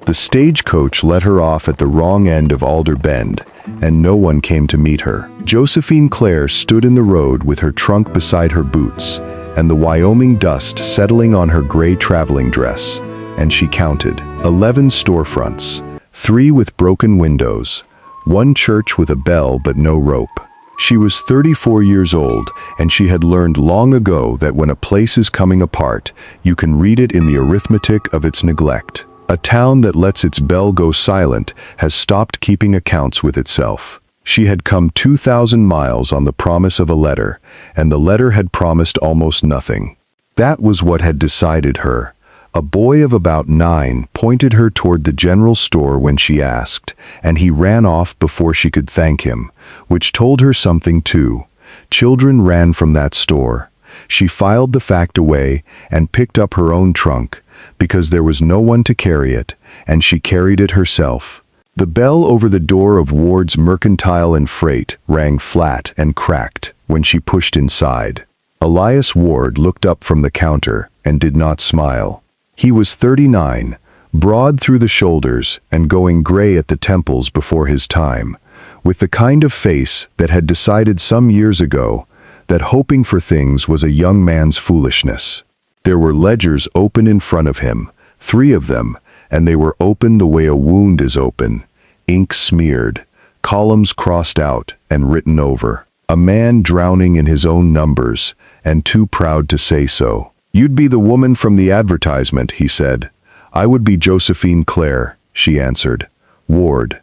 The stagecoach let her off at the wrong end of Alder Bend, and no one came to meet her. Josephine Clare stood in the road with her trunk beside her boots, and the Wyoming dust settling on her gray traveling dress, and she counted 11 storefronts, 3 with broken windows, 1 church with a bell but no rope. She was 34 years old, and she had learned long ago that when a place is coming apart, you can read it in the arithmetic of its neglect. A town that lets its bell go silent has stopped keeping accounts with itself. She had come 2,000 miles on the promise of a letter, and the letter had promised almost nothing. That was what had decided her. A boy of about 9 pointed her toward the general store when she asked, and he ran off before she could thank him, which told her something too. Children ran from that store. She filed the fact away and picked up her own trunk, because there was no one to carry it, and she carried it herself. The bell over the door of Ward's Mercantile and Freight rang flat and cracked when she pushed inside. Elias Ward looked up from the counter and did not smile. He was 39, broad through the shoulders and going gray at the temples before his time, with the kind of face that had decided some years ago that hoping for things was a young man's foolishness. There were ledgers open in front of him, 3 of them, and they were open the way a wound is open, ink smeared, columns crossed out and written over. A man drowning in his own numbers, and too proud to say so. "You'd be the woman from the advertisement," he said. "I would be Josephine Clare," she answered. "Ward."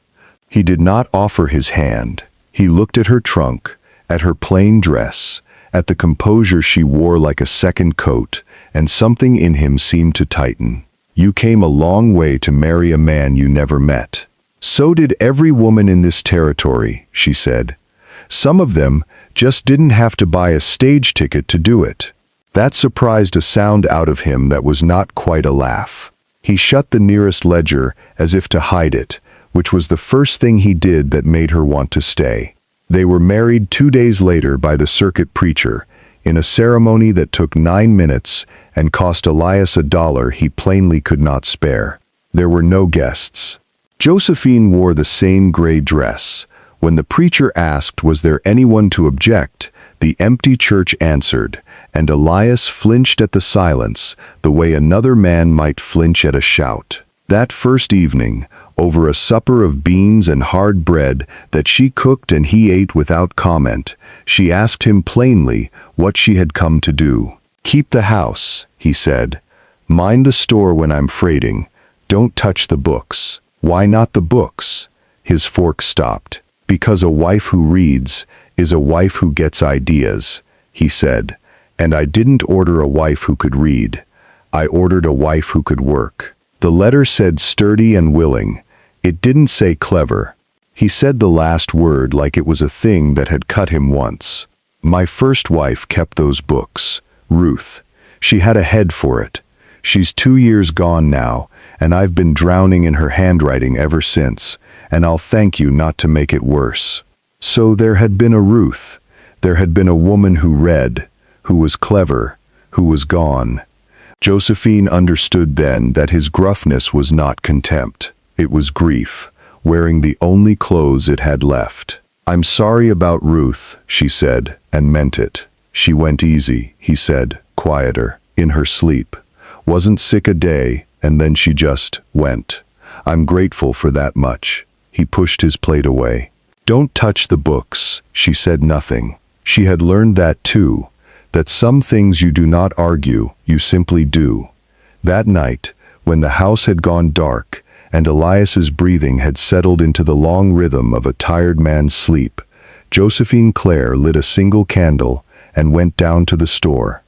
He did not offer his hand. He looked at her trunk, at her plain dress, at the composure she wore like a second coat, and something in him seemed to tighten. "You came a long way to marry a man you never met." "So did every woman in this territory," she said. "Some of them just didn't have to buy a stage ticket to do it." That surprised a sound out of him that was not quite a laugh. He shut the nearest ledger as if to hide it, which was the first thing he did that made her want to stay. They were married 2 days later by the circuit preacher, in a ceremony that took 9 minutes and cost Elias $1 he plainly could not spare. There were no guests. Josephine wore the same gray dress. When the preacher asked was there anyone to object, the empty church answered, and Elias flinched at the silence the way another man might flinch at a shout. That first evening, over a supper of beans and hard bread that she cooked and he ate without comment, she asked him plainly what she had come to do. "Keep the house," he said. "Mind the store when I'm freighting. Don't touch the books." "Why not the books?" His fork stopped. "Because a wife who reads is a wife who gets ideas," he said. "And I didn't order a wife who could read. I ordered a wife who could work." The letter said sturdy and willing. It didn't say clever. He said the last word like it was a thing that had cut him once. "My first wife kept those books, Ruth. She had a head for it. She's 2 years gone now, and I've been drowning in her handwriting ever since, and I'll thank you not to make it worse." So there had been a Ruth. There had been a woman who read, who was clever, who was gone. Josephine understood then that his gruffness was not contempt. It was grief, wearing the only clothes it had left. "I'm sorry about Ruth," she said, and meant it. "She went easy," he said, quieter, in her sleep. "Wasn't sick a day, and then she just went. I'm grateful for that much." He pushed his plate away. "Don't touch the books," she said nothing. She had learned that too, that some things you do not argue, you simply do. That night, when the house had gone dark, and Elias's breathing had settled into the long rhythm of a tired man's sleep, Josephine Clare lit a single candle and went down to the store.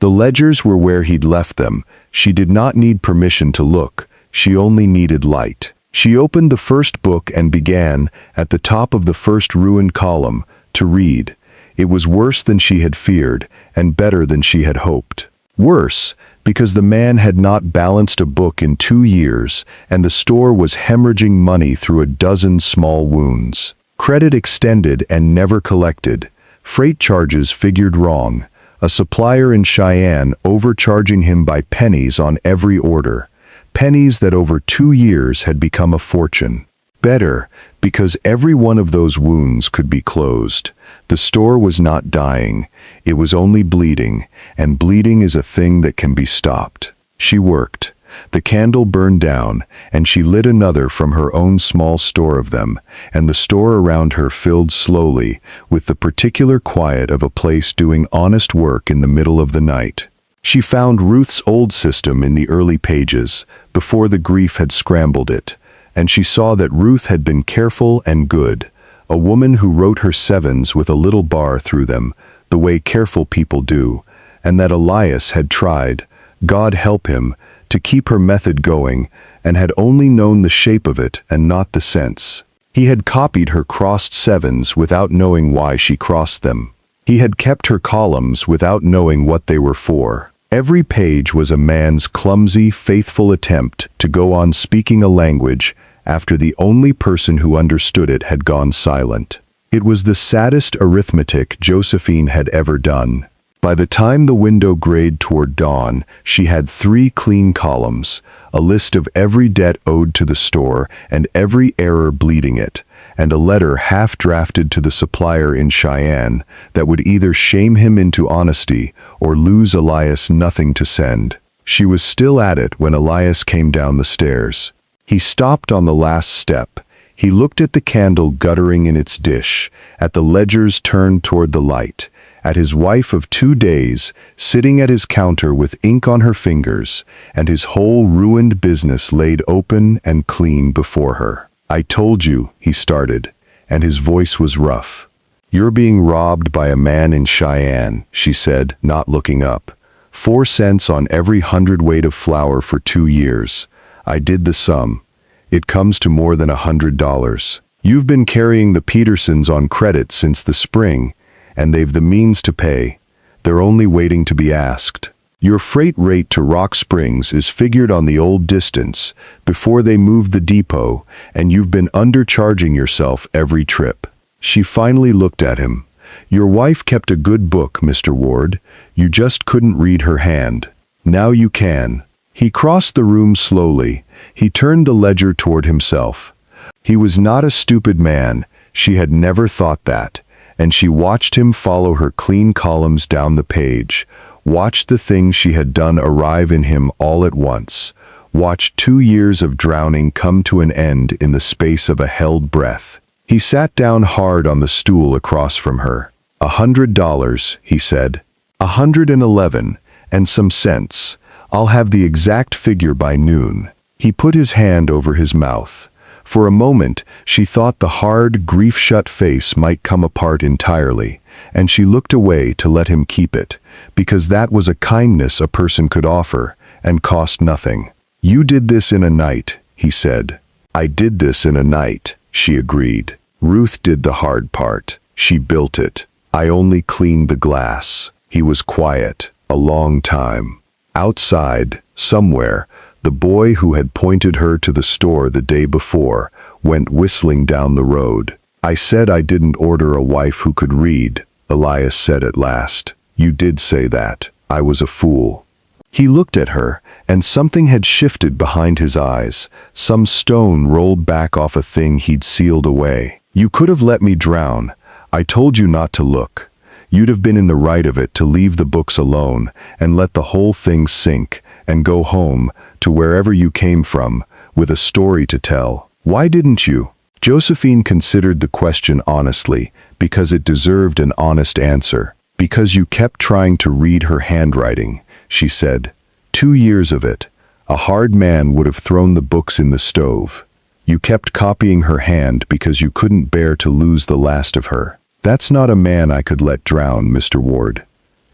The ledgers were where he'd left them. She did not need permission to look, she only needed light. She opened the first book and began, at the top of the first ruined column, to read. It was worse than she had feared, and better than she had hoped. Worse, because the man had not balanced a book in 2 years, and the store was hemorrhaging money through a dozen small wounds. Credit extended and never collected. Freight charges figured wrong. A supplier in Cheyenne overcharging him by pennies on every order. pennies that over 2 years had become a fortune. Better, because every one of those wounds could be closed. The store was not dying, it was only bleeding, and bleeding is a thing that can be stopped. She worked. The candle burned down, and she lit another from her own small store of them, and the store around her filled slowly, with the particular quiet of a place doing honest work in the middle of the night. She found Ruth's old system in the early pages, before the grief had scrambled it, and she saw that Ruth had been careful and good, a woman who wrote her sevens with a little bar through them, the way careful people do, and that Elias had tried, God help him, to keep her method going, and had only known the shape of it and not the sense. He had copied her crossed sevens without knowing why she crossed them. He had kept her columns without knowing what they were for. Every page was a man's clumsy, faithful attempt to go on speaking a language after the only person who understood it had gone silent. It was the saddest arithmetic Josephine had ever done. By the time the window grayed toward dawn, she had 3 clean columns, a list of every debt owed to the store and every error bleeding it, and a letter half-drafted to the supplier in Cheyenne that would either shame him into honesty or lose Elias nothing to send. She was still at it when Elias came down the stairs. He stopped on the last step. He looked at the candle guttering in its dish, at the ledgers turned toward the light, at his wife of 2 days, sitting at his counter with ink on her fingers, and his whole ruined business laid open and clean before her. "I told you," he started, and his voice was rough. "You're being robbed by a man in Cheyenne," she said, not looking up. 4 cents on every hundredweight of flour for 2 years. I did the sum. It comes to more than $100. You've been carrying the Petersons on credit since the spring, and they've the means to pay. They're only waiting to be asked. Your freight rate to Rock Springs is figured on the old distance, before they moved the depot, and you've been undercharging yourself every trip." She finally looked at him. "Your wife kept a good book, Mr. Ward. You just couldn't read her hand. Now you can." He crossed the room slowly. He turned the ledger toward himself. He was not a stupid man. She had never thought that. And she watched him follow her clean columns down the page, watched the things she had done arrive in him all at once, watched 2 years of drowning come to an end in the space of a held breath. He sat down hard on the stool across from her. $100, he said. 111, and some cents. I'll have the exact figure by noon. He put his hand over his mouth. For a moment, she thought the hard, grief-shut face might come apart entirely, and she looked away to let him keep it, because that was a kindness a person could offer, and cost nothing. "You did this in a night," he said. "I did this in a night," she agreed. "Ruth did the hard part. She built it. I only cleaned the glass." He was quiet, a long time. Outside, somewhere, the boy who had pointed her to the store the day before went whistling down the road. "I said I didn't order a wife who could read," Elias said at last. "You did say that. I was a fool." He looked at her, and something had shifted behind his eyes. Some stone rolled back off a thing he'd sealed away. "You could have let me drown. I told you not to look. You'd have been in the right of it to leave the books alone and let the whole thing sink and go home to wherever you came from with a story to tell. Why didn't you?" Josephine considered the question honestly because it deserved an honest answer. "Because you kept trying to read her handwriting," she said. 2 years of it. A hard man would have thrown the books in the stove. You kept copying her hand because you couldn't bear to lose the last of her. That's not a man I could let drown, Mr. Ward.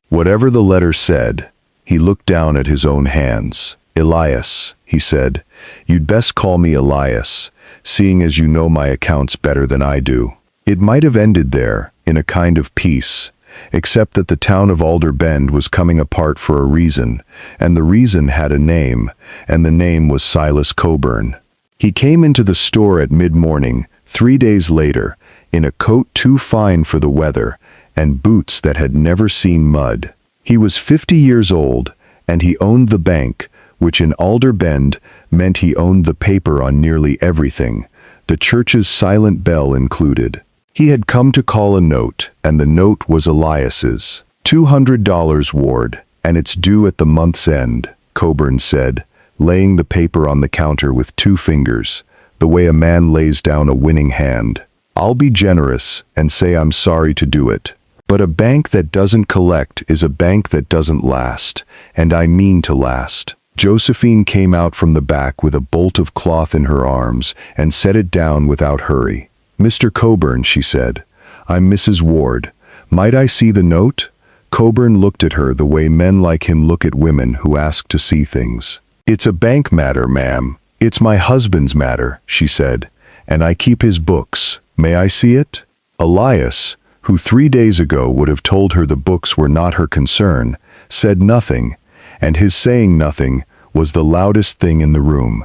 Whatever the letter said, he looked down at his own hands. "Elias," he said, "you'd best call me Elias, seeing as you know my accounts better than I do." It might have ended there, in a kind of peace, except that the town of Alder Bend was coming apart for a reason, and the reason had a name, and the name was Silas Coburn. He came into the store at mid-morning, 3 days later, in a coat too fine for the weather, and boots that had never seen mud. He was 50 years old, and he owned the bank, which in Alder Bend meant he owned the paper on nearly everything, the church's silent bell included. He had come to call a note, and the note was Elias's. $200, Ward, and it's due at the month's end, Coburn said, laying the paper on the counter with 2 fingers, the way a man lays down a winning hand. I'll be generous and say I'm sorry to do it. But a bank that doesn't collect is a bank that doesn't last, and I mean to last. Josephine came out from the back with a bolt of cloth in her arms and set it down without hurry. Mr. Coburn, she said, I'm Mrs. Ward. Might I see the note? Coburn looked at her the way men like him look at women who ask to see things. It's a bank matter, ma'am. It's my husband's matter, she said, and I keep his books. May I see it? Elias, who 3 days ago would have told her the books were not her concern, said nothing, and his saying nothing was the loudest thing in the room.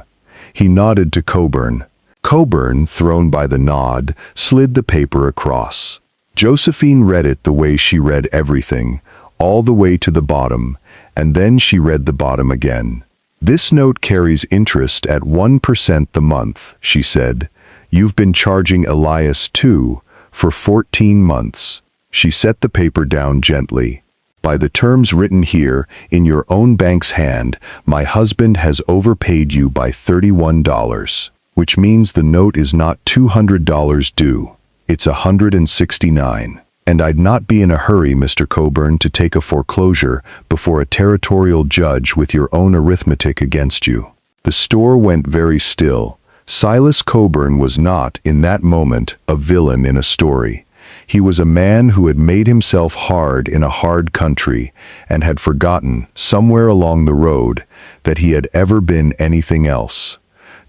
He nodded to Coburn. Coburn, thrown by the nod, slid the paper across. Josephine read it the way she read everything, all the way to the bottom, and then she read the bottom again. This note carries interest at 1% the month, she said. You've been charging Elias too, for 14 months. She set the paper down gently. By the terms written here, in your own bank's hand, my husband has overpaid you by $31, which means the note is not $200 due. It's $169. And I'd not be in a hurry, Mr. Coburn, to take a foreclosure before a territorial judge with your own arithmetic against you. The store went very still. Silas Coburn was not, in that moment, a villain in a story. He was a man who had made himself hard in a hard country and had forgotten, somewhere along the road, that he had ever been anything else.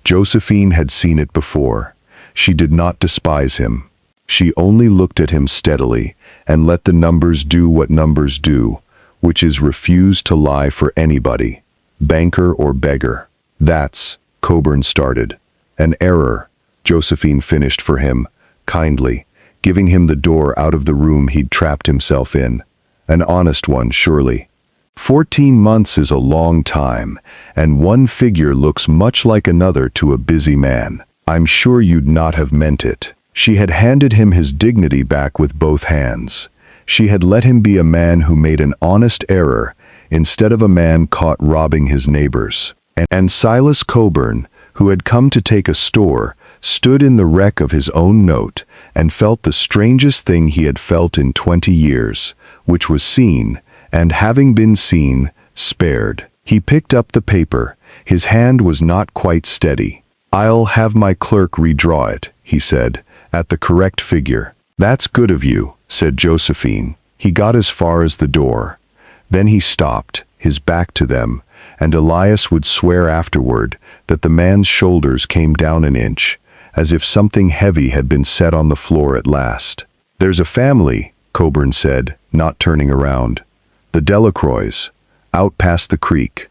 Josephine had seen it before. She did not despise him. She only looked at him steadily and let the numbers do what numbers do, which is refuse to lie for anybody, banker or beggar. That's, Coburn started. An error, Josephine finished for him, kindly, giving him the door out of the room he'd trapped himself in. An honest one, surely. 14 months is a long time, and one figure looks much like another to a busy man. I'm sure you'd not have meant it. She had handed him his dignity back with both hands. She had let him be a man who made an honest error, instead of a man caught robbing his neighbors. And Silas Coburn, who had come to take a store, stood in the wreck of his own note and felt the strangest thing he had felt in 20 years, which was seen, and having been seen, spared. He picked up the paper. His hand was not quite steady. I'll have my clerk redraw it, he said, at the correct figure. That's good of you, said Josephine. He got as far as the door. Then he stopped, his back to them, and Elias would swear afterward that the man's shoulders came down an inch, as if something heavy had been set on the floor at last. There's a family, Coburn said, not turning around. The Delacroix, out past the creek.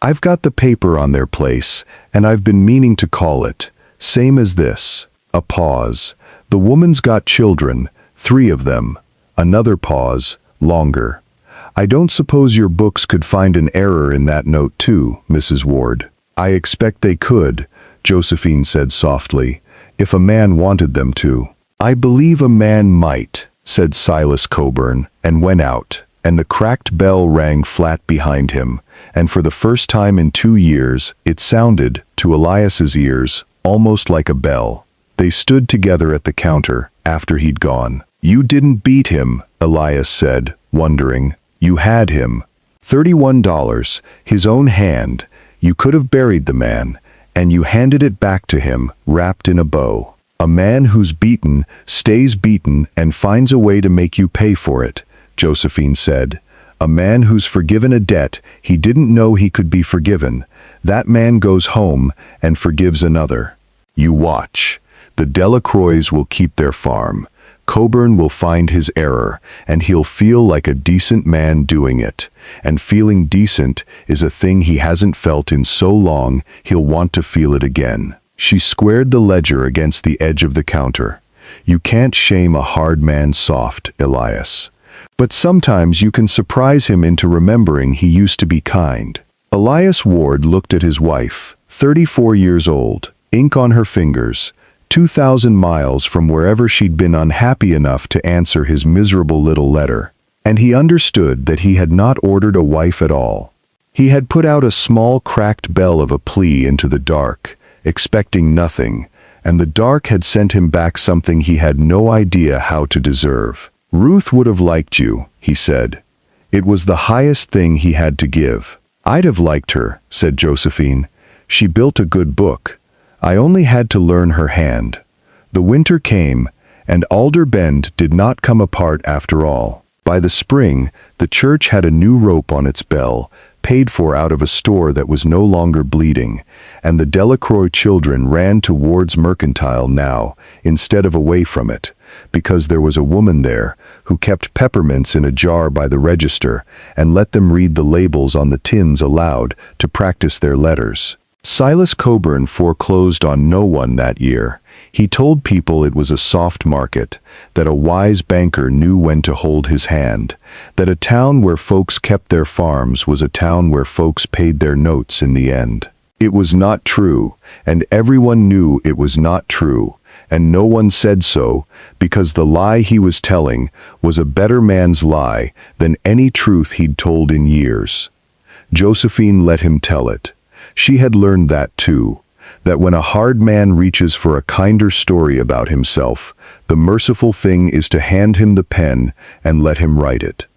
I've got the paper on their place, and I've been meaning to call it. Same as this. A pause. The woman's got children, 3 of them. Another pause, longer. I don't suppose your books could find an error in that note too, Mrs. Ward. I expect they could, Josephine said softly, if a man wanted them to. I believe a man might, said Silas Coburn, and went out, and the cracked bell rang flat behind him, and for the first time in 2 years, it sounded, to Elias's ears, almost like a bell. They stood together at the counter, after he'd gone. You didn't beat him, Elias said, wondering. You had him. $31, his own hand. You could have buried the man, and you handed it back to him, wrapped in a bow. A man who's beaten, stays beaten, and finds a way to make you pay for it, Josephine said. A man who's forgiven a debt he didn't know he could be forgiven. That man goes home and forgives another. You watch. The Delacroix will keep their farm. Coburn will find his error, and he'll feel like a decent man doing it. And feeling decent is a thing he hasn't felt in so long, he'll want to feel it again. She squared the ledger against the edge of the counter. You can't shame a hard man soft, Elias. But sometimes you can surprise him into remembering he used to be kind. Elias Ward looked at his wife, 34 years old, ink on her fingers, 2,000 miles from wherever she'd been unhappy enough to answer his miserable little letter. And he understood that he had not ordered a wife at all. He had put out a small cracked bell of a plea into the dark, expecting nothing, and the dark had sent him back something he had no idea how to deserve. "Ruth would have liked you," he said. It was the highest thing he had to give. "I'd have liked her," said Josephine. "She built a good book. I only had to learn her hand." The winter came, and Alder Bend did not come apart after all. By the spring, the church had a new rope on its bell, paid for out of a store that was no longer bleeding, and the Delacroix children ran towards Mercantile now, instead of away from it, because there was a woman there who kept peppermints in a jar by the register and let them read the labels on the tins aloud to practice their letters. Silas Coburn foreclosed on no one that year. He told people it was a soft market, that a wise banker knew when to hold his hand, that a town where folks kept their farms was a town where folks paid their notes in the end. It was not true, and everyone knew it was not true, and no one said so, because the lie he was telling was a better man's lie than any truth he'd told in years. Josephine let him tell it. She had learned that too, that when a hard man reaches for a kinder story about himself, the merciful thing is to hand him the pen and let him write it.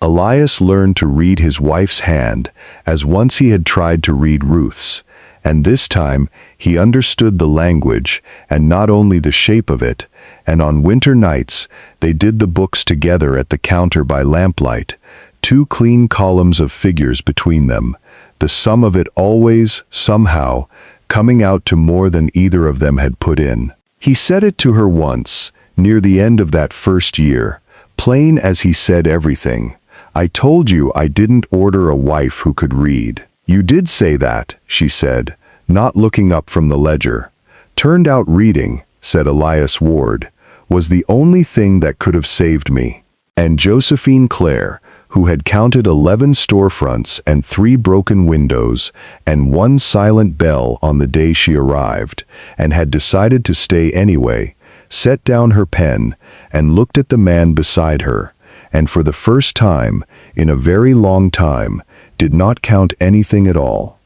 Elias learned to read his wife's hand, as once he had tried to read Ruth's, and this time he understood the language, and not only the shape of it, and on winter nights they did the books together at the counter by lamplight, 2 clean columns of figures between them, the sum of it always, somehow, coming out to more than either of them had put in. He said it to her once, near the end of that first year, plain as he said everything. "I told you I didn't order a wife who could read." "You did say that," she said, not looking up from the ledger. "Turned out reading," said Elias Ward, "was the only thing that could have saved me." And Josephine Clare, who had counted 11 storefronts and 3 broken windows and 1 silent bell on the day she arrived, and had decided to stay anyway, set down her pen and looked at the man beside her, and for the first time, in a very long time, did not count anything at all.